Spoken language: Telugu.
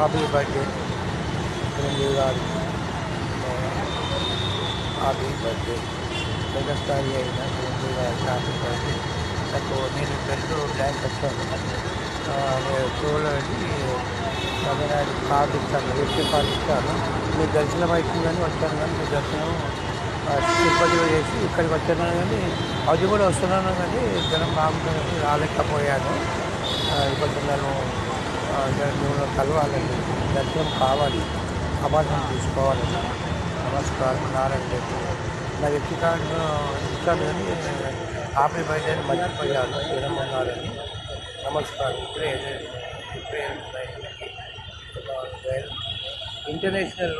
హ్యాపీ బర్త్డే చిరంజీవి గారు, హ్యాపీ బర్త్డే మెగాస్టార్ అయిన చిరంజీవి గారికి హ్యాపీ బర్త్డే. నాకు నేను బెల్లు బ్యాంక్ వచ్చాను, నేను షోలో వెళ్ళి తమిళనాడు కార్డు ఇచ్చాను, ఏసీ కార్డు ఇచ్చాను. మీకు దర్శనం అవుతుందని వచ్చాను, కానీ మీ దర్శనం తిరుపతిలో చేసి ఇక్కడికి వచ్చాను, కానీ అది కూడా వస్తున్నాను, కానీ జనం బాగుంటుందని రాలేకపోయాను. కొంచెం నేను కలవాలండి, దర్శనం కావాలి, అభాషణ తీసుకోవాలండి. నమస్కారం, నారాయణ రెడ్డి. నా వ్యక్తి కార్డు ఇచ్చాను, కానీ హ్యాపీ బర్త్డే అని మర్చిపోయాను, జనం ఉన్నారని. నమస్కారం. ఇప్పుడే ఇంటర్నేషనల్